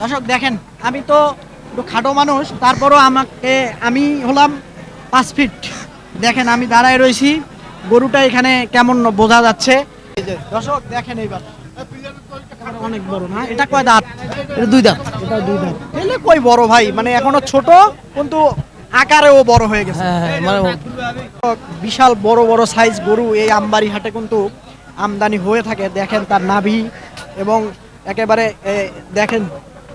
দর্শক দেখেন, আমি তো একটু খাটো মানুষ, তারপরও আমি হলাম 5 ফিট। দেখেন আমি দাঁড়ায় রয়েছি, গরুটা এখানে কেমন বোঝা যাচ্ছে। এই যে দর্শক দেখেন, এইবার অনেক বড় না? এটা কয় দাঁত? এটা দুই দাঁত। এটা 2 দাঁত। এলে কই বড় ভাই, মানে এখনো ছোট, কিন্তু আকারেও বড় হয়ে গেছে। হ্যাঁ মানে বিশাল বড় বড় সাইজ গরু এই আমবাড়ি হাটে কিন্তু আমদানি হয়ে থাকে। দেখেন তার নাভি এবং একেবারে দেখেন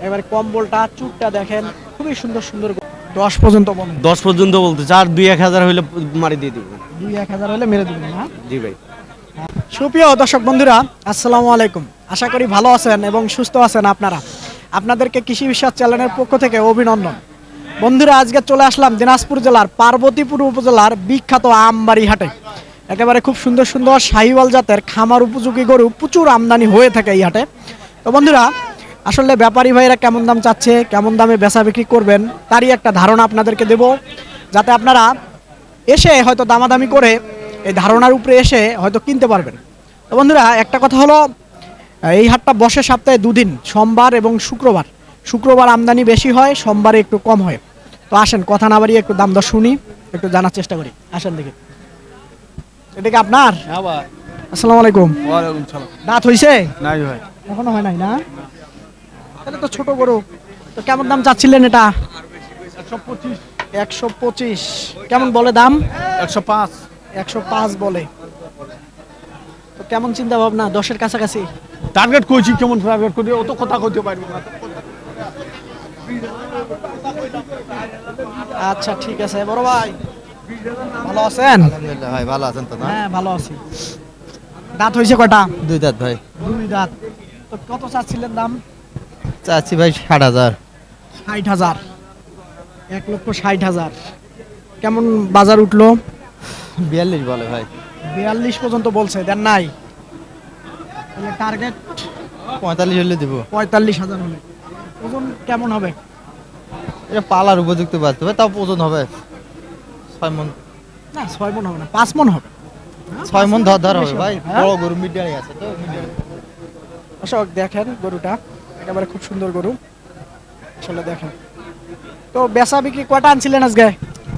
এবারে কম্বলটা, চুটটা দেখেন, খুবই সুন্দর সুন্দর। 10 পর্যন্ত বলেন? 10 পর্যন্ত বলতে চার 2-1 হাজার হইলে মারি দিয়ে দিব। 2-1 হাজার হলে মেরে দেবেন না? জি ভাই। সুপ্রিয় দর্শক বন্ধুরা, আসসালামু আলাইকুম। আশা করি ভালো আছেন এবং সুস্থ আছেন আপনারা। আপনাদেরকে কৃষি বিশ্বাস চ্যানেলের পক্ষ থেকে অভিনন্দন। বন্ধুরা, আজকে চলে আসলাম দিনাজপুর জেলার পার্বতীপুর উপজেলার বিখ্যাত আমবাড়ি হাটে। একেবারে খুব সুন্দর সুন্দর শাহিওয়াল জাতের খামার উপযোগী গরু প্রচুর আমদানি হয়ে থাকে এই হাটে। তো বন্ধুরা, আসলে ব্যাপারী ভাইরা কেমন দাম চাচ্ছে, কেমন দামে বেচা বিক্রি করবেন, তারই একটা ধারণা আপনাদেরকে দেব, যাতে আপনারা এসে হয়তো দামাদামি করে এই ধারণার উপরে এসে হয়তো কিনতে পারবেন। তো বন্ধুরা, একটা কথা হলো, এই হাটটা বসে সপ্তাহে 2 দিন, সোমবার এবং শুক্রবার। শুক্রবার আমদানি বেশি হয়, সোমবারে একটু কম হয়। তো আসেন, কথা না বাড়িয়ে একটু দাম দর শুনি, একটু জানার চেষ্টা করি। আসেন দেখি। এটা কি আপনার? হ্যাঁ ভাই। আসসালামু আলাইকুম। ওয়ালাইকুম সালাম। দাঁত হইছে? নাই ভাই। এখনো হয় নাই না? তাহলে তো ছোট গরু। তো কেমন দাম চাচ্ছিলেন এটা? 125। 125। কেমন বলে দাম? 105। 105 বলে। তো কেমন চিন্তা ভাবনা, 10-এর কাছাকাছি? টার্গেট কইছি, কেমন টার্গেট করি অত কথা কইতে পারবো না। আচ্ছা ঠিক আছে বড় ভাই, ভালো আছেন? আলহামদুলিল্লাহ ভাই, ভালো আছেন তো না? হ্যাঁ ভালো আছি। দাঁত হইছে কয়টা? 2 দাঁত ভাই। 2 দাঁত। তো কত চাচ্ছিলেন দাম? চাচ্ছি ভাই 60,000। 60,000। 1,60,000। কেমন বাজার উঠলো? 42 বলে ভাই। 42 পর্যন্ত বলছে, দেন নাই? তাহলে টার্গেট 45 হলে দিব। 45,000 হলে। ওজন কেমন হবে? এটা পালার উপযুক্ত বাড়তে হবে, তাও ওজন হবে 6 মণ। না 6 মণ হবে না, 5 মণ হবে। 6 মণ ধর হবে বেশি ভাই। হ্যাঁ? বড় গরু মিডিয়ামে আছে তো। দর্শক দেখেন গরুটা, একেবারে খুব সুন্দর গরু। আসলে দেখেন, তো বেচা বিক্রি কয়টা আনছিলেন আজকে?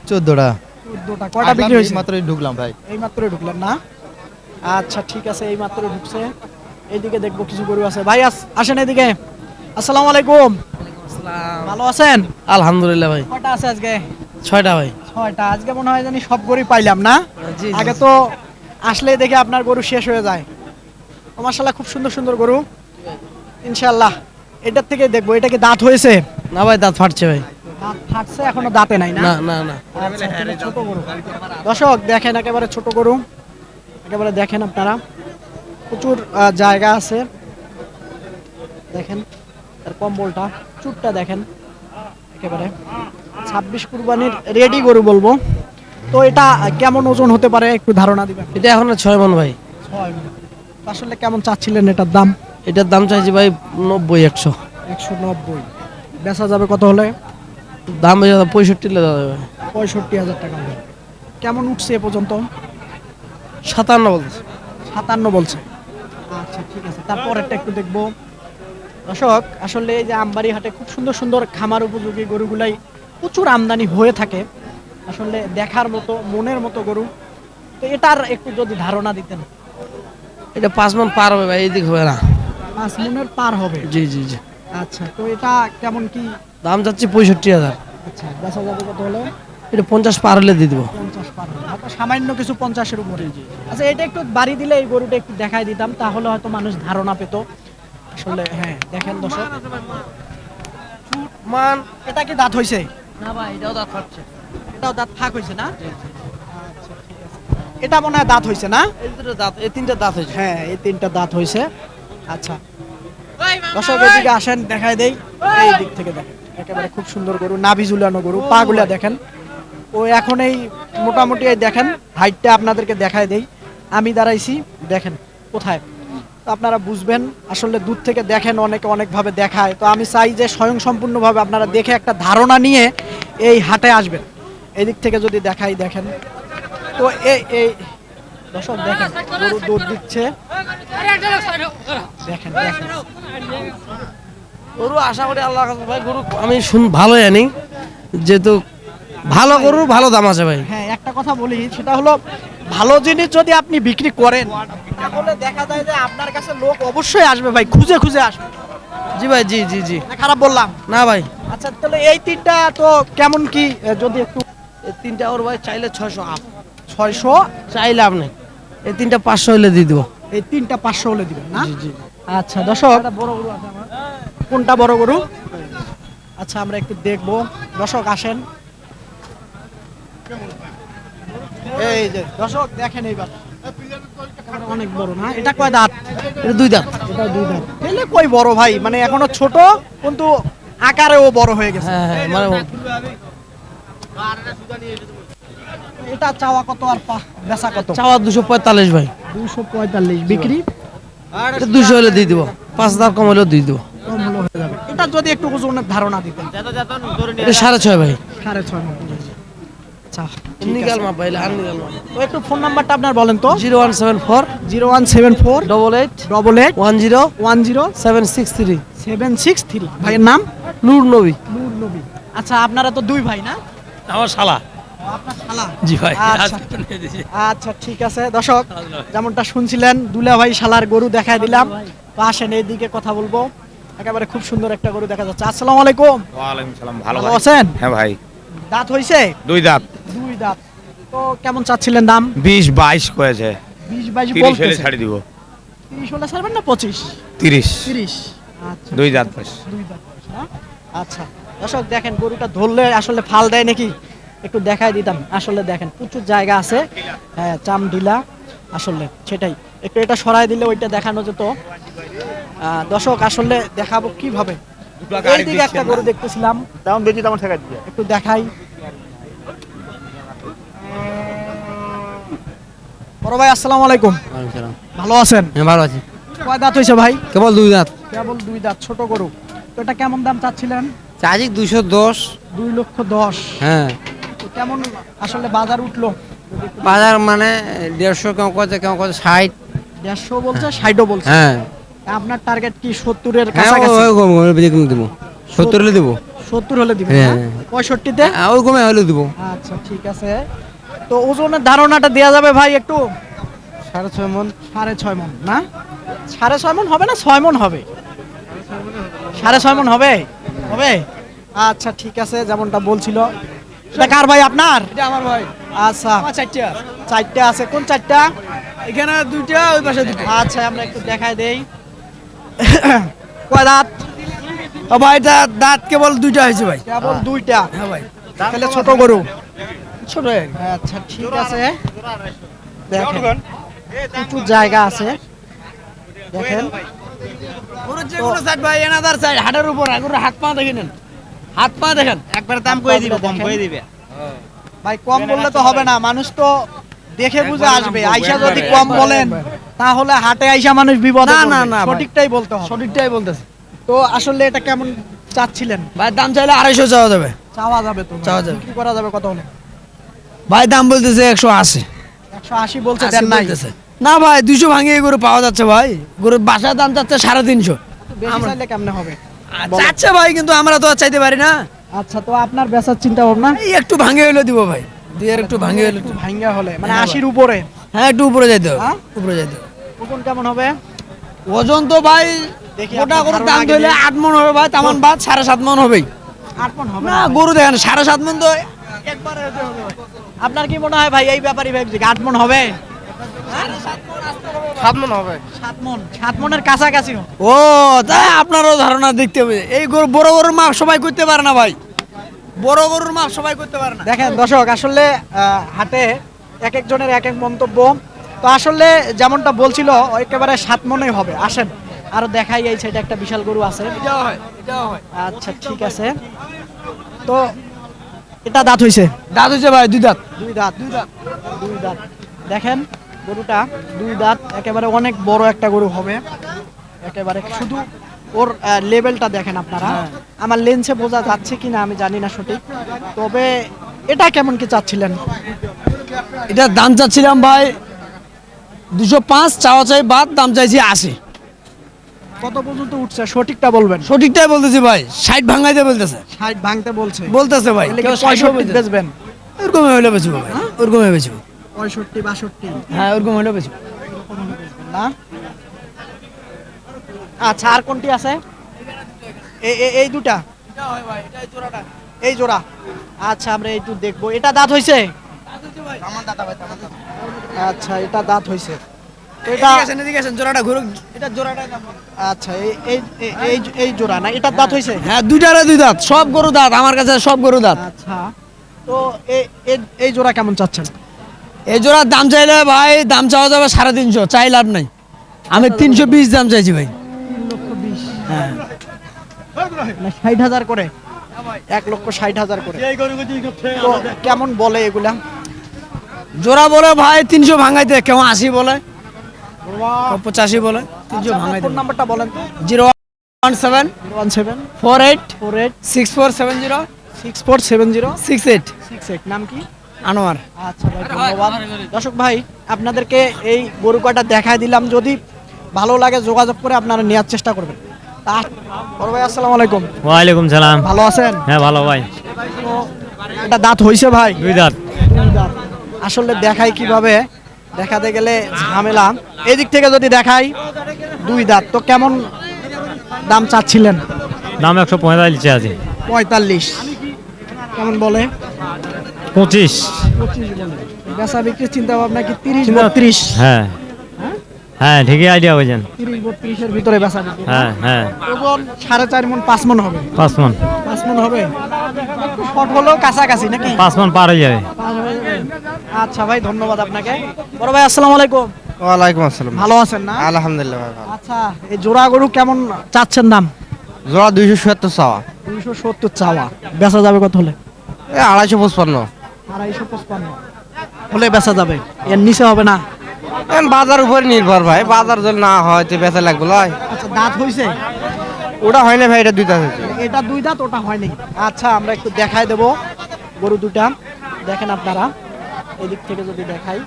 14টা। 14টা। কয়টা বিক্রি হয়েছে? মাত্রই ঢুকলাম ভাই। এই মাত্রই ঢুকলেন না? আচ্ছা ঠিক আছে, এই মাত্র ঢুকছে। এইদিকে দেখবো কিছু গরু আছে। ভাই আসেন এদিকে। আসসালামু আলাইকুম। ভালো আছেন? আলহামদুলিল্লাহ ভাই। কয়টা আছে আজকে? 6টা ভাই। 6টা। আজকে মনে হয় জানি সব গরু পাইলাম না? জি, জি, আগে জি। তো আসলেই দেখে আপনার গরু শেষ হয়ে যায়। ও মাশাআল্লাহ, খুব সুন্দর সুন্দর গরু। ইনশাআল্লাহ এটার থেকে দেখবো। এটা কি দাঁত হয়েছে? না ভাই, দাঁত ফাটছে ভাই। দাঁত ফাটছে, এখনো দাঁতে নাই না? না না না। আচ্ছা, তাহলে ছোট গরু। দর্শক দেখেন, একেবারে ছোট গরু। একেবারে দেখেন আপনারা, প্রচুর জায়গা আছে। দেখেন তার কম্বলটা, চুটটা দেখেন, একেবারে 26 কুরবানির রেডি গরু বলবো। তো এটা কেমন ওজন হতে পারে, একটু ধারণা দিবেন? এটা এখন 6 মণ ভাই। 6 মণ। আসলে কেমন চাচ্ছিলেন এটার দাম? এটার দাম চাইছি ভাই 90-100। 190। বেচা যাবে কত হলে? দাম 65 লে দাদা ভাই। 65,000 টাকা হবে। কেমন উঠছে এ পর্যন্ত? 57 বলতেছে। 57 বলছে। আচ্ছা ঠিক আছে, তারপরেরটা একটু দেখবো। দর্শক আসলে এই যে আমবাড়ি হাটে খুব সুন্দর সুন্দর খামার উপযোগী গরুগুলাই প্রচুর আমদানি হয়ে থাকে। আসলে দেখার মতো, মনের মতো গরু। তো এটার একটু যদি ধারণা দিতেন। এটা 5 মণ পার হবে ভাই, এদিক হবে না। 5 মণের পার হবে? জি জি জি। আচ্ছা, তো এটা কেমন কি? দাম চাচ্ছি 65,000। আচ্ছা, বেচা যাবে কত হলে? এটা 50 পার হলে দিয়ে দিব। 50 পার হবে, হয়তো সামান্য কিছু 50-এর উপরে। আচ্ছা, এটা একটু বাড়ি দিলে এই গরুটা একটু দেখাই দিতাম, তাহলে হয়তো মানুষ ধারণা পেত। আসলে হ্যাঁ দেখেন দর্শক, মান। এটা কি দাঁত হইছে? না ভাই, এটাও দাঁত ফাটছে। এটাও দাঁত ফাঁক হইছে না? আচ্ছা ঠিক আছে। এটা মনে হয় দাঁত হইছে না? এই দুটো দাঁত, এই 3টা দাঁত হয়েছে। হ্যাঁ, এই 3টা দাঁত হইছে। আচ্ছা দর্শক এদিকে আসেন, দেখাই দেই। এই দিক থেকে দেখেন, একেবারে খুব সুন্দর গরু, নাভি ঝুলানো গরু, পা গুলা দেখেন। ও এখন এই মোটামুটি এই দেখেন হাইটটা আপনাদেরকে দেখাই দেই। আমি দাঁড়াইছি, দেখেন কোথায়, তো আপনারা বুঝবেন। আসলে দূর থেকে দেখেন, অনেকে অনেকভাবে দেখায়, তো আমি চাই যে স্বয়ংসম্পূর্ণভাবে আপনারা দেখে একটা ধারণা নিয়ে এই হাটে আসবেন। এই দিক থেকে যদি দেখাই, দেখেন তো এই এই দর্শক দেখেন গরু দৌড় দিচ্ছে। দেখেন দেখেন গরু আশা করি আল্লাহ ভাই গরু আমি ভালোই আনি, যেহেতু ভালো গরু ভালো দাম আছে ভাই। হ্যাঁ, একটা কথা বলি, সেটা হলো ভালো জিনিস যদি আপনি বিক্রি করেন তাহলে দেখা যায় যে আপনার কাছে লোক অবশ্যই আসবে ভাই, খুঁজে খুঁজে আসবে। জি ভাই, জি জি জি। না খারাপ বললাম? না ভাই, আচ্ছা, তাহলে এই তিনটা তো কেমন কি যদি একটু এই তিনটা ওর ভাই চাইলে 600 আপ, 600, চাইলে আপনি এই তিনটা 500 হলে দিয়ে দেবো। এই তিনটা 500 হলে দিবেন না? জি জি। আচ্ছা দর্শক, কোনটা বড় গরু? আচ্ছা আমরা একটু দেখবো, দর্শক আসেন। এই যে দর্শক দেখেন, এইবার একেবারে অনেক বড় না? এটা কয় দাঁত? এটা 2 দাঁত। এটা 2 দাঁত। এলে কই বড় ভাই, মানে এখনো ছোট কিন্তু আকারেও বড় হয়ে গেছে। হ্যাঁ হ্যাঁ, মানে এটা চাওয়া কত আর বেচা কত? চাওয়া 245 ভাই, 245, বিক্রি এটা 200 হলে দিয়ে দেবো, 5 দাম কম হলেও দিয়ে দেবো। কম হলো হয়ে যাবে। এটা যদি একটু ওজনের ধারণা দিতেন। এটা 6.5 ভাই। 6.5 মণ। আচ্ছা ঠিক নিগাল আছে। মাপ ভাই, আননিগাল মাপ। তো একটু ফোন নাম্বারটা আপনার বলেন তো। 0174 0174 88 88 10 10 763। 763। ভাইয়ের নাম? নূর নবী। নূর নবী। আচ্ছা আপনারা তো 2 ভাই না? আমার শালা। আপনার শালা? জি ভাই। আচ্ছা। আচ্ছা ঠিক আছে দর্শক, যেমনটা শুনছিলেন দুলা ভাই শালার গরু দেখায় দিলাম। তো আসেন এইদিকে কথা বলবো। একেবারে খুব সুন্দর একটা গরু দেখা যাচ্ছে। আসসালামু আলাইকুম। ওয়ালাইকুম সালাম। ভালো ভালো ভাই? আছেন? হ্যাঁ ভাই। দাঁত হইছে? 2 দাঁত। 2 দাঁত। তো কেমন চাচ্ছিলেন দাম? 20-22 করেছে। 20-22 30 হলে বলতেছে। ছাড়ি দিব। 30 হলে ছাড়বেন না 25? 30। 30। আচ্ছা 2 দাঁত বয়স। 2 দাঁত বয়স না? আচ্ছা দর্শক দেখেন, গরুটা ধরলে আসলে ফাল দেয় নাকি একটু দেখাই দিতাম। আসলে দেখেন প্রচুর জায়গা আছে, হ্যাঁ চাম ঢিলা, আসলে সেটাই একটু এটা সরাই দিলে ওইটা দেখানো যেত। দর্শক আসলে দেখাবো কিভাবে। এইদিকে একটা গরু দেখতেছিলাম, তেমন বেশি তেমন ঠেকাই দিবে। একটু দেখাই। বড় ভাই আসসালামু আলাইকুম, ভালো আছেন? হ্যাঁ ভালো আছি। কয় দাঁত হয়েছে ভাই? কেবল 2 দাঁত। কেবল 2 দাঁত, ছোট গরু। তো এটা কেমন দাম চাচ্ছিলেন? চার্জিক 210। 2,10,000। হ্যাঁ, তো কেমন আসলে বাজার উঠলো? বাজার মানে 150, কেমন করছে কেমন করছে 60। 150 বলছে, 60ও বলছে। হ্যাঁ আপনার টার্গেট কি 70-এর হ্যাঁ, কাছাকাছি? ওই কমে দেবো, 70 হলে দেবো। 70 হলে দিবেন হ্যাঁ। না? 65-তে? ওই কমে হলে দেবো। আচ্ছা ঠিক আছে। তো ওজনের ধারণাটা দেয়া যাবে ভাই একটু? 6.5 মণ। 6.5 মণ না? 6.5 মণ হবে না 6 মণ হবে? 6.5 মণ হবে? হবে। আচ্ছা ঠিক আছে, যেমনটা বলছিল। এটা কার ভাই আপনার? এটা আমার ভাই। আচ্ছা আমার 4টা। 4টা আছে। কোন 4টা? এখানে 2টা, ওই পাশে 2টা। আচ্ছা আমরা একটু দেখাই দেই। কয় দাঁত? ও ভাই, দাঁত কেবল 2টা হয়েছে ভাই। কেবল 2টা। হ্যাঁ ভাই, তাহলে ছোট গরু। ছোট। আচ্ছা ঠিক আছে, দেখেন প্রচুর জায়গা আছে, দেখেন। গরুর যে কোনো সাইড ভাই, এনাদার সাইড হাটের উপর, গরুর হাত পা দেখে নেন, হাত পা দেখেন। একবার দাম কই দিবে, কম কই দিবে। ভাই কম বললে তো হবে না, মানুষ তো দেখে বুঝে আসবে। আইসা যদি কম বলেন তাহলে হাটে আইসা মানুষ বিপদে না, পড়বে। না, না ভাই। সঠিকটাই বলতে হবে। সঠিকটাই বলতেছে তো আসলে এটা কেমন চাচ্ছিলেন? ভাই। দাম চাইলে 250 চাওয়া যাবে। চাওয়া যাবে তো? চাওয়া যাবে। কি করা যাবে কত হলে? ভাই দাম বলতেছে 180। 180 বলছে, দেন নাই? বলতেছে। না ভাই, 200 ভাঙিয়ে গরু পাওয়া যাচ্ছে ভাই। গরুর বাসার দাম চাচ্ছে 350। বেশি চাইলে কেমনে হবে? চাচ্ছে ভাই, কিন্তু আমরা তো আর চাইতে পারি না। আচ্ছা তো আপনার বেচার চিন্তা ভাবনা? এই একটু ভাঙিয়ে হলে দিব ভাই, দিয়ে আর একটু ভাঙিয়ে হলে। একটু ভাঙ্গা হলে মানে হ্যাঁ 80-র উপরে? হ্যাঁ, একটু উপরে যাইতে হবে। হ্যাঁ? উপরে যাইতে হবে। ওজন কেমন হবে? ওজন তো ভাই দেখি গোটা আপনার গরুর ধারণা দাম আগে ধরলে দিন। 8 মণ হবে ভাই, তামান বাদ 7.5 মণ হবেই। 8 মণ হবে না না? গরু দেখেন 7.5 মণ তো একবারে হতে হবে। আপনার কি মনে হয় ভাই, এই ব্যাপারই ভাবছি 8 মণ হবে? 7 মণ হবে। 7 মণ, 7 মণের কাছাকাছি হবে। ও তাই আপনারও ধারণা দেখতে হবে। এই গরু বড় গরুর মাপ সবাই করতে পারে না ভাই, বড় গরুর মাপ সবাই করতে পারে না। দেখেন দর্শক, আসলে হাটে এক একজনের এক এক মন্তব্য। তো আসলে যেমনটা বলছিল একেবারে 7 মণই হবে। আসেন আরো দেখাই, এই সাইডে একটা বিশাল গরু আছে। এটাও হয়, এটাও হয়। আচ্ছা ঠিক আছে। তো এটা দাঁত হইছে? দাঁত হচ্ছে ভাই 2 দাঁত। 2 দাঁত। 2 দাঁত। দেখেন গরুটা 2 দাঁত, একেবারে অনেক বড় একটা গরু হবে একেবারে। শুধু ওর লেভেলটা দেখেন আপনারা। আমার লেন্সে বোঝা যাচ্ছে কিনা আমি জানি না সঠিক, তবে এটা কেমন কি চাচ্ছিলেন? এটা দাম চাচ্ছিলাম ভাই 205, চাওয়া চাই বাদ, দাম চাইছি 80। কত পর্যন্ত উঠছে সঠিকটা বলবেন। সঠিকটাই বলতেছি ভাই, 60 ভাঙাইতে বলতেছে। 60 ভাঙতে বলছে। বলতেছে ভাই, তাহলে কি কেউ 65 বেচবেন? ওরকম হইলে বেচবো ভাই, ওরকম হইলে বেচবো। 65 62 হ্যাঁ, ওরকম হইলে বেচবো। না। আচ্ছা, আর কোনটি আছে? এই দুটা, এই জোড়া। আচ্ছা, আমরা একটু দেখবো। এটা দাঁত হইছে? আচ্ছা, এটা দাঁত হইছে। তো এটা এদিকে আসেন, জোড়াটা ঘুরুক। এটা জোড়াটাই দাম। আচ্ছা, এই জোড়া না, এটার দাঁত হইছে? হ্যাঁ, দুইটারে দুই দাঁত, সব গরু দাঁত আমার কাছে, সব গরু দাঁত। আচ্ছা, তো এই জোড়া কেমন চাচ্ছেন? এই জোড়ার দাম চাইলে ভাই, দাম চাওয়া যাবে 350, চাই লাভ নাই। আমি 320 দাম চাইছি ভাই। 3,20,000 হ্যাঁ, না 60,000 করে? 1,60,000 করে। তো কেমন বলে এগুলা? জোড়া বলে ভাই 300 ভাঙাইতে, কেউ 80 বলে, কেউ 85 বলে, 300 ভাঙাইতে। ফোন নাম্বারটা বলেন তো। 017 017 48 48 6470 6470 68। 68। নাম কি? আনোয়ার। আচ্ছা ভাই, ধন্যবাদ। দর্শক ভাই, আপনাদেরকে এই গরু কয়টা দেখায় দিলাম। যদি ভালো লাগে যোগাযোগ করে আপনারা নেওয়ার চেষ্টা করবেন। বড় ভাই, আসসালামু আলাইকুম। ওয়ালাইকুম সালাম। ভালো আছেন? হ্যাঁ ভালো ভাই। তো এটা দাঁত হইছে ভাই? দুই দাঁত। দুই দাঁত। আসলে দেখাই কিভাবে? দেখাতে গেলে ঝামেলা। এদিক থেকে যদি দেখাই, দুই দাঁত। তো কেমন দাম চাচ্ছিলেন? দাম 145 আছে। 45। কেমন বলে? 25। 25 বলে। বেচা বিক্রির চিন্তা ভাবনা কি 30 32? হ্যাঁ হ্যাঁ, ঠিকই আইডিয়া হয়েছেন। 30 32-এর ভিতরে বেচা বিক্রি। হ্যাঁ হ্যাঁ। ওজন 4.5 মণ 5 মণ হবে। 5 মন। 5 মণ হবে। শর্ট হলেও কাছাকাছি নাকি? 5 মন পার হয়ে যাবে। আচ্ছা ভাই, ধন্যবাদ আপনাকে। বড় ভাই, আসসালামু আলাইকুম। ওয়ালাইকুম আসসালাম। ভালো আছেন না? আলহামদুলিল্লাহ ভাই ভালো। আচ্ছা, এই জোড়া গরু কেমন চাচ্ছেন দাম? জোড়া 270 চাওয়া। 270 চাওয়া। বেচা যাবে কত হলে? 255। 255 হলে বেচা যাবে। এর নিচে হবে না? এখন বাজার উপর নির্ভর ভাই, বাজার যদি না হয় তো বেচা লাগবে লয়। আচ্ছা, দাঁত হইছে? ওটা হয় না ভাই, এটা দুইটা হয়েছে। এটা দুই দাঁত, ওটা হয়নি। আচ্ছা, আমরা একটু দেখায় দেব গরু দুটা। দেখেন আপনারা, এদিক থেকে যদি দেখাই,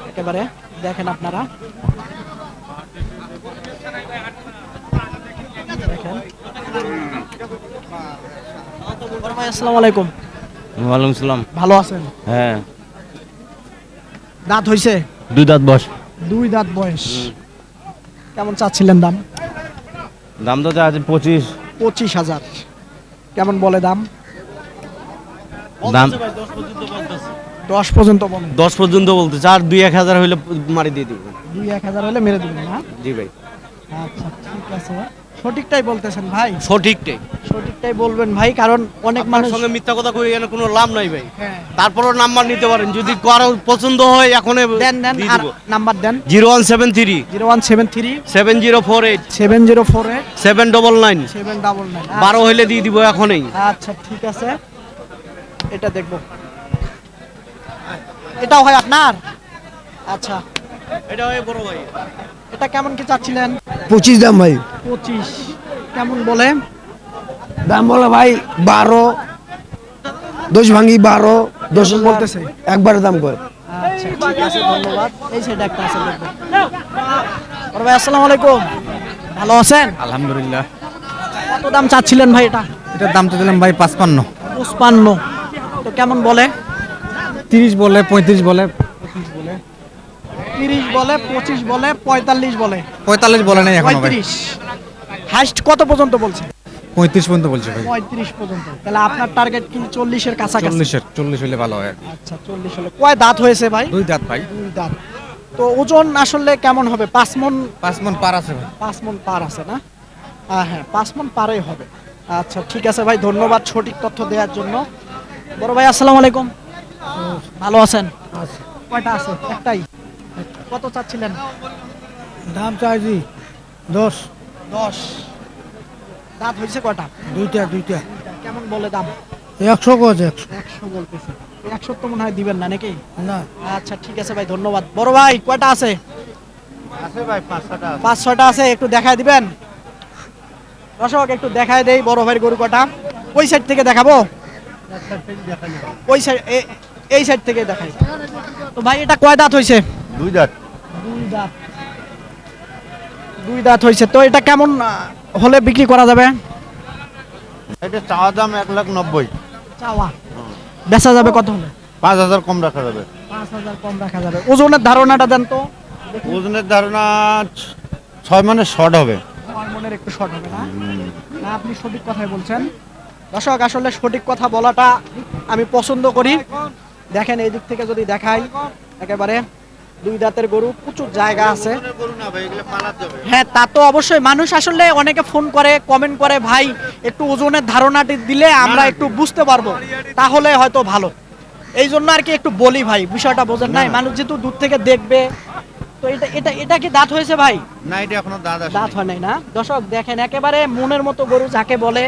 একেবারে দেখেন আপনারা। দেখেন। বড় ভাই, আসসালামু আলাইকুম। ওয়ালাইকুম সালাম। ভালো আছেন? হ্যাঁ। দাঁত হইছে? দুই দাঁত বস। দুই দাঁত বয়স। কেমন চাচ্ছিলেন দাম? দাম তো আছে 25। 25,000। কেমন বলে দাম? দাম 10 পর্যন্ত বলেন। 10 পর্যন্ত বলতে চার 2-1 হাজার হইলে মারি দিয়ে দিব। 2-1,000 হলে মেরে দিবেন না? জি ভাই। আচ্ছা, ঠিক আছে। সঠিকটাই বলতেছেন ভাই? সঠিকটাই। সঠিকটাই বলবেন ভাই, কারণ অনেক মানুষ। সঙ্গে মিথ্যা কথা কই এখানে কোনো লাভ নাই ভাই। হ্যাঁ। তারপরও নাম্বার নিতে পারেন, যদি কারো পছন্দ হয় এখন দেন দেন, আর নাম্বার দেন। 0173 0173 7048 7048 799। 799। 12 হইলে দিয়ে দিব এখনই। আচ্ছা, ঠিক আছে। এটা দেখবো। এটাও হয় আপনার? আচ্ছা, এটা হয় বড় ভাই। এটা কেমন কি চাচ্ছিলেন? 25 দাম ভাই। 25। কেমন বলে? দাম বলে ভাই 12, 10 ভাঙি 12, 10 বলতেছে। একবারে দাম করে। আচ্ছা, ঠিক আছে, ধন্যবাদ। এই সাইডে একটা আছে, দেখবো। বড় ভাই, আসসালামু আলাইকুম। ভালো আছেন? আলহামদুলিল্লাহ। কত দাম চাচ্ছিলেন ভাই এটা? এটার দাম তো দিলাম ভাই 55। 55। তো কেমন বলে? 30 বলে, 35 বলে। 30 বলে, 25 বলে, 45 বলে, 45 বলে নাই এখনো ভাই। 35। হাইস্ট কত পর্যন্ত বলছে? 35 পর্যন্ত বলছে ভাই। 35 পর্যন্ত। তাহলে আপনার টার্গেট কি 40-এর কাছাকাছি? 40 হলে ভালো হয়। আচ্ছা, 40 হলে। কয় দাঁত হয়েছে ভাই? দুই দাঁত ভাই। দুই দাঁত। তো ওজন আসলে কেমন হবে? 5 মণ? 5 মণ পার আছে ভাই। 5 মণ পার আছে না? হ্যাঁ, 5 মণ পারেই হবে। আচ্ছা, ঠিক আছে ভাই, ধন্যবাদ সঠিক তথ্য দেওয়ার জন্য। বড় ভাই, আসসালামু আলাইকুম। ভালো আছেন? কয়টা আছে? একটাই। কত চাচ্ছিলেন? দাম চাইছি 10। 10। দাঁত হয়েছে কয়টা? দুইটা। কেমন বলে দাম? 100 কোজে 100 বলতেছে। 100 তো মনে হয় দিবেন না নাকি? না। আচ্ছা, ঠিক আছে ভাই, ধন্যবাদ। বড় ভাই, কয়টা আছে? আছে ভাই 5-6টা। 5-6টা আছে, একটু দেখায় দিবেন? দর্শক, একটু দেখায় দেই বড় ভাইয়ের গরু কটা। ওই সাইড থেকে দেখাবো? ওই সাইড, এই সাইড থেকে দেখাই। তো ভাই, এটা কয় দাঁত হয়েছে? দুই দাঁত। দুই দাঁত। দুই দাঁত হয়েছে, তো এটা কেমন হলে বিক্রি করা যাবে? এটা চাওয়া দাম 1,90,000। চাওয়া বেচা যাবে কত হলে? 5,000 কম রাখা যাবে। 5,000 কম রাখা যাবে। ওজনের ধারণাটা দেন তো। ওজনের ধারণা 6 মানে শর্ট হবে। আমার মনের একটু শর্ট হবে না? না, আপনি সঠিক কথাই বলছেন। দর্শক, আসলে সঠিক কথা বলাটা আমি পছন্দ করি। দেখেন এই দিক থেকে যদি দেখাই, একেবারে দুই দাঁতের গরু, প্রচুর জায়গা আছে। গরু না ভাই, এগুলো পালাতে হবে। হ্যাঁ, তা তো অবশ্যই। মানুষ আসলে অনেকে ফোন করে, কমেন্ট করে, ভাই একটু ওজনের ধারণাটি দিলে আমরা একটু বুঝতে পারবো, তাহলে হয়তো ভালো। এই জন্য আর কি একটু বলি ভাই, বিষয়টা বোঝেন নাই, মানুষ যেহেতু দূর থেকে দেখবে। তো এটা এটা এটা কি দাঁত হয়েছে ভাই? না, এটা এখনো দাঁত আসে দাঁত হয় নাই না? দর্শক দেখেন, একেবারে মনের মতো গরু যাকে বলে,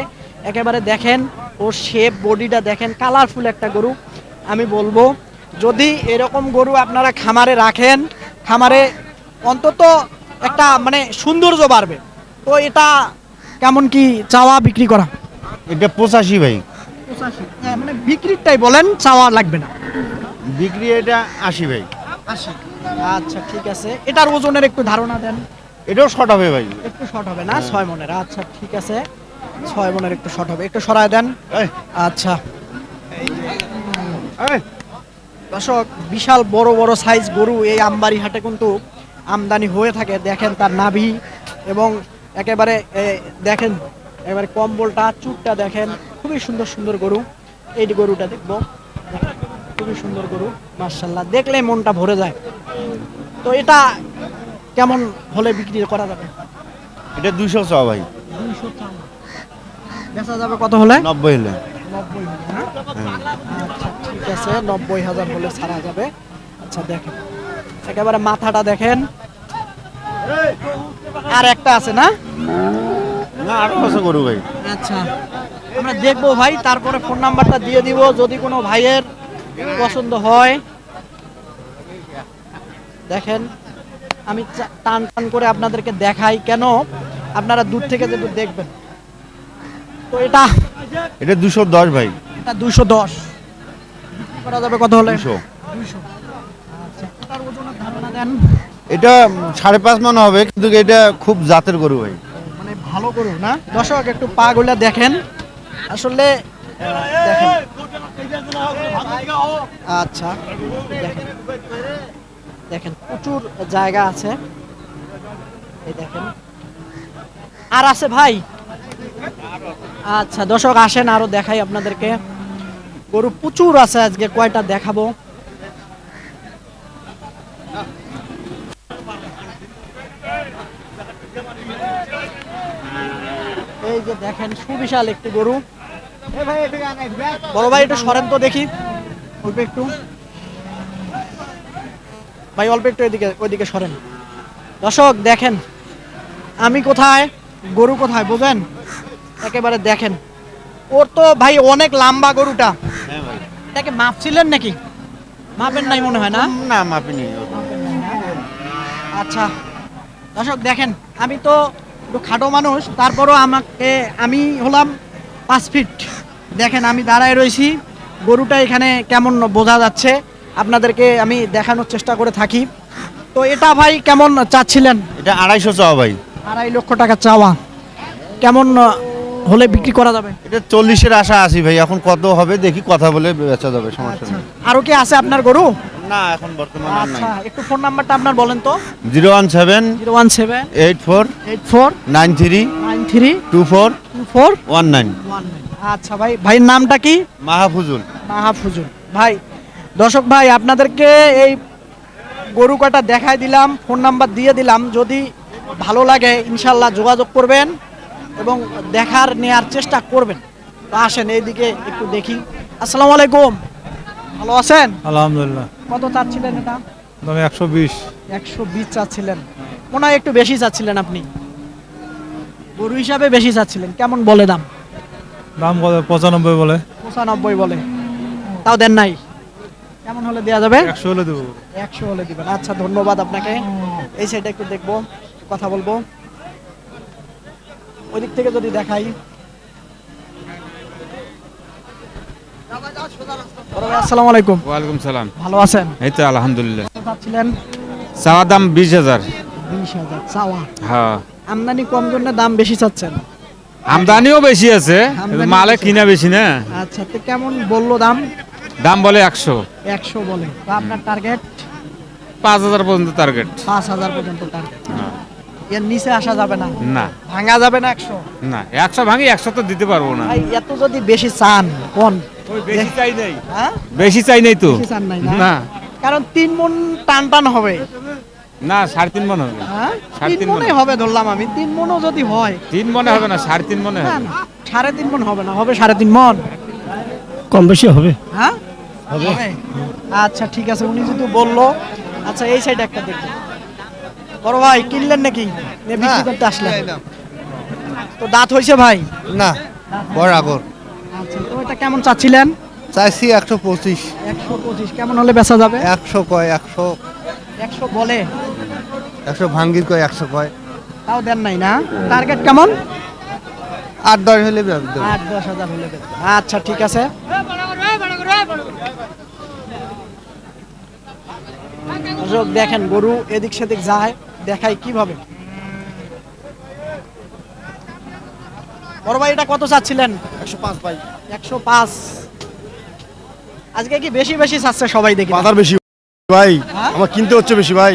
একেবারে দেখেন ওর শেপ, বডিটা দেখেন, কালারফুল একটা গরু। আমি বলবো, যদি এরকম গরু আপনারা খামারে রাখেন, খামারে অন্তত একটা মানে সৌন্দর্য বাড়বে। তো এটা কেমন কি চাওয়া বিক্রি করা? এটা 85 ভাই। 85? হ্যাঁ, মানে বিক্রিটাই বলেন, চাওয়া লাগবে না। বিক্রি এটা 80 ভাই। 80? আচ্ছা, ঠিক আছে। এটার ওজনের একটু ধারণা দেন। এটাও শর্ট হবে ভাই। একটু শর্ট হবে না? 6 মনের। আচ্ছা, ঠিক আছে, 6 মনের একটু শর্ট হবে, একটু সরায় দেন। এই, আচ্ছা এই। দর্শক, বিশাল বড় বড় সাইজ গরু এই আমবাড়ি হাটে কিন্তু আমদানি হয়ে থাকে। দেখেন তার নাভি এবং একেবারে দেখেন একেবারে কম্বলটা, চুটটা দেখেন, খুবই সুন্দর সুন্দর গরু। এই গরুটা দেখবো, দেখেন, খুবই সুন্দর গরু, মাশাআল্লাহ, দেখলে মনটা ভরে যায়। তো এটা কেমন হলে বিক্রি করা যাবে? এটা 200 চাওয়া ভাই। 200 টাকা বেচা যাবে কত হলে? 90 হলে। 90 হলে না? আচ্ছা, ঠিক আছে, 90,000 হলে ছাড়া যাবে। আচ্ছা, দেখেন একেবারে মাথাটা দেখেন। আর একটা আছে না? না, আরো আছে গরু ভাই। আচ্ছা, আমরা দেখবো ভাই, তারপরে ফোন নাম্বারটা দিয়ে দিব, যদি কোনো ভাইয়ের পছন্দ হয়। দেখেন, আমি টান টান করে আপনাদেরকে দেখাই, কেন আপনারা দূর থেকে যেহেতু দেখবেন। তো এটা এটা 210 ভাই। এটা 210 করা যাবে কত হলে? 200। 200। আচ্ছা, এটার ওজনের ধারণা দেন। এটা 5.5 মণ হবে, কিন্তু এটা খুব জাতের গরু ভাই। মানে ভালো গরু না? দর্শক, একটু পা গুলা দেখেন, আসলে দেখেন। আচ্ছা, দেখেন দেখেন প্রচুর জায়গা আছে, এই দেখেন। আর আছে ভাই? আচ্ছা দর্শক, আসেন আরো দেখাই আপনাদেরকে। গরু প্রচুর আছে, আজকে কয়টা দেখাবো। এই যে দেখেন, সুবিশাল একটি গরু। বড় ভাই একটু সরেন তো দেখি, অল্প একটু ভাই, অল্প একটু এদিকে, ওইদিকে সরেন। দর্শক দেখেন, আমি কোথায়, গরু কোথায়, বোঝেন? একেবারে দেখেন, ওর তো ভাই অনেক লম্বা গরুটা। হ্যাঁ ভাই। এটাকে মাপছিলেন নাকি? মাপেন নাই মনে হয় না? না, মাপিনি। আচ্ছা দর্শক দেখেন, আমি তো একটু খাটো মানুষ, তারপরও আমি হলাম 5 ফিট। দেখেন আমি দাঁড়ায় রয়েছি, গরুটা এখানে কেমন বোঝা যাচ্ছে, আপনাদেরকে আমি দেখানোর চেষ্টা করে থাকি। তো এটা ভাই কেমন চাচ্ছিলেন? এটা 250 চাওয়া ভাই। 2.5 লক্ষ টাকা চাওয়া, কেমন হলে বিক্রি করা যাবে? এটা 40-এর আশা আছি ভাই, এখন কত হবে দেখি, কথা বলে বেচা যাবে, সমস্যা আচ্ছা, নেই। আরো কি আছে আপনার গরু? না, এখন বর্তমানে আর নাই। আচ্ছা, একটু ফোন নাম্বারটা আপনার বলেন তো। 017 017 84 84 93 93 24 24 19। আচ্ছা ভাই, ভাইয়ের নামটা কি? মাহফুজুল। মাহফুজুল ভাই। দর্শক ভাই, আপনাদেরকে এই গরু কাটা দেখাই দিলাম, ফোন নাম্বার দিয়ে দিলাম, যদি ভালো লাগে ইনশাল্লাহ যোগাযোগ করবেন এবং দেখার নেয়ার চেষ্টা করবেন। তো আসেন এইদিকে একটু দেখি। আসসালামু আলাইকুম, ভালো আছেন? আলহামদুলিল্লাহ। কত চাচ্ছিলেন এটা? দাম 120। 120 চাচ্ছিলেন, মনে হয় একটু বেশি চাচ্ছিলেন আপনি, গরু হিসাবে বেশি চাচ্ছিলেন। কেমন বলে দাম? দাম কত? 95 বলে। 95 বলে, তাও দেন নাই? কেমন হলে দেওয়া যাবে? 100 হলে দেবো। 100 হলে দিবেন। আচ্ছা, ধন্যবাদ আপনাকে। এই সাইডে একটু দেখবো, কথা বলবো, ওই দিক থেকে যদি দেখাই। বড় ভাই, আসসালামু আলাইকুম। ওয়ালাইকুম সালাম। ভালো আছেন? এই তো আলহামদুলিল্লাহ। কত চাচ্ছিলেন? চাওয়া দাম 20,000। 20,000 চাওয়া। হ্যাঁ আমদানি কম জন্য দাম বেশি চাচ্ছেন। আমদানিও বেশি আছে আমদানি মালে বেশি। কিনা বেশি না আচ্ছা, তো কেমন বললো দাম? দাম বলে 100 100 বলে। তো আপনার টার্গেট 5,000 পর্যন্ত টার্গেট 5,000 পর্যন্ত টার্গেট। এর নিচে আসা যাবে না, না ভাঙা যাবে না 100। না 100 ভাঙি 100 তো দিতে পারবো না ভাই এত যদি বেশি চান কোন? বেশি চাই নাই হ্যাঁ, বেশি চাই নাই তো বেশি চান নাই না? না কারণ 3 মণ টান টান হবে। না 3.5 মণ হবে হ্যাঁ, 3.5 3 মণই হবে ধরলাম আমি। 3 মণও যদি হয়, 3 মণে হবে না 3.5 মণে না হবে না 3.5 মণ হবে না, হবে 3.5 মণ। কম বেশি হবে। হ্যাঁ হবে। আচ্ছা ঠিক আছে, উনি যদি বললো। আচ্ছা এই সাইডে একটা দেখি। বড় ভাই কিনলেন নাকি, নে বিক্রি করতে আসলেন? তো দাঁত হইছে ভাই? না বড় আগর আচ্ছা, তো এটা কেমন চাচ্ছিলেন? চাইছি 125 125 কেমন হলে বেচা যাবে? 100 কয় 100 100 বলে, 100 ভাঙ্গির কয় 100 কয় তাও দেন নাই না? টার্গেট কেমন? 8-10 হলে বেচতে দেব। 8-10,000 হলে বেচবেন। আচ্ছা ঠিক আছে। দর্শক দেখেন গরু এদিক সেদিক যায়, দেখাই কিভাবে। বড় ভাই এটা কত চাচ্ছিলেন? 105 ভাই 105। আজকে কি বেশি বেশি চাচ্ছে সবাই দেখি? বাজার বেশি ভাই, হ্যাঁ? আমার কিনতে হচ্ছে বেশি ভাই।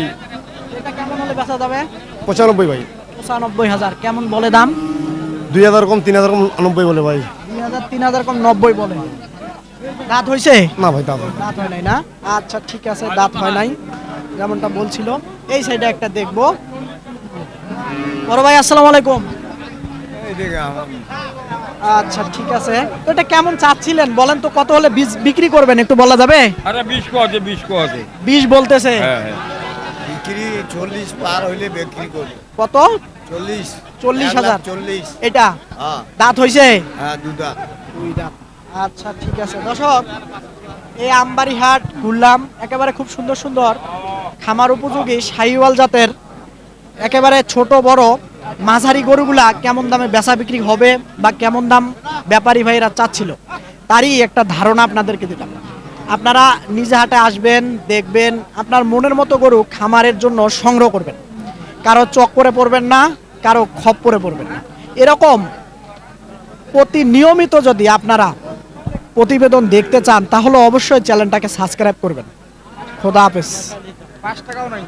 এটা কেমন হলে বেচা যাবে? 95 ভাই, 95,000 কেমন বলে দাম? 2,000 কম 3,000 কম 90 বলে ভাই। 2,000 3,000 কম 90 বলে। দাঁত হইছে? না ভাই দাদা দাঁত হয় নাই না? আচ্ছা ঠিক আছে, দাঁত হয় নাই যেমনটা বলছিল। এই সাইডে একটা দেখবো। বড় ভাই আসসালামু আলাইকুম। আচ্ছা ঠিক আছে, তো এটা কেমন চাচ্ছিলেন বলেন তো, কত হলে বিক্রি করবেন একটু বলা যাবে? আরে 20 কত 20 কত 20 বলতেছে। বিক্রি 40 পার হইলে বিক্রি করব কত? 40 40,000 40 এটা হ্যাঁ দাঁত হইছে? হ্যাঁ দুটা দুই দাঁত। আচ্ছা ঠিক আছে দর্শক, এই আমবাড়ি হাট ঘুরলাম, একেবারে খুব সুন্দর সুন্দর খামার উপযোগী শাহিওয়াল জাতের একেবারে ছোট বড় মাঝারি গরুগুলা কেমন দামে বেচা বিক্রি হবে বা কেমন দাম ব্যাপারী ভাইরা চাচ্ছিল তারই একটা ধারণা আপনাদেরকে দিলাম। আপনারা নিজে হাটে আসবেন, দেখবেন, আপনার মনের মতো গরু খামারের জন্য সংগ্রহ করবেন। কারো চক করে পড়বেন না, কারো খপ করে পড়বেন না। এরকম প্রতিনিয়মিত যদি আপনারা প্রতিবেদন দেখতে চান তাহলে অবশ্যই চ্যানেলটাকে সাবস্ক্রাইব করবেন। খোদা হাফেজ। 5 টাকাও নাই।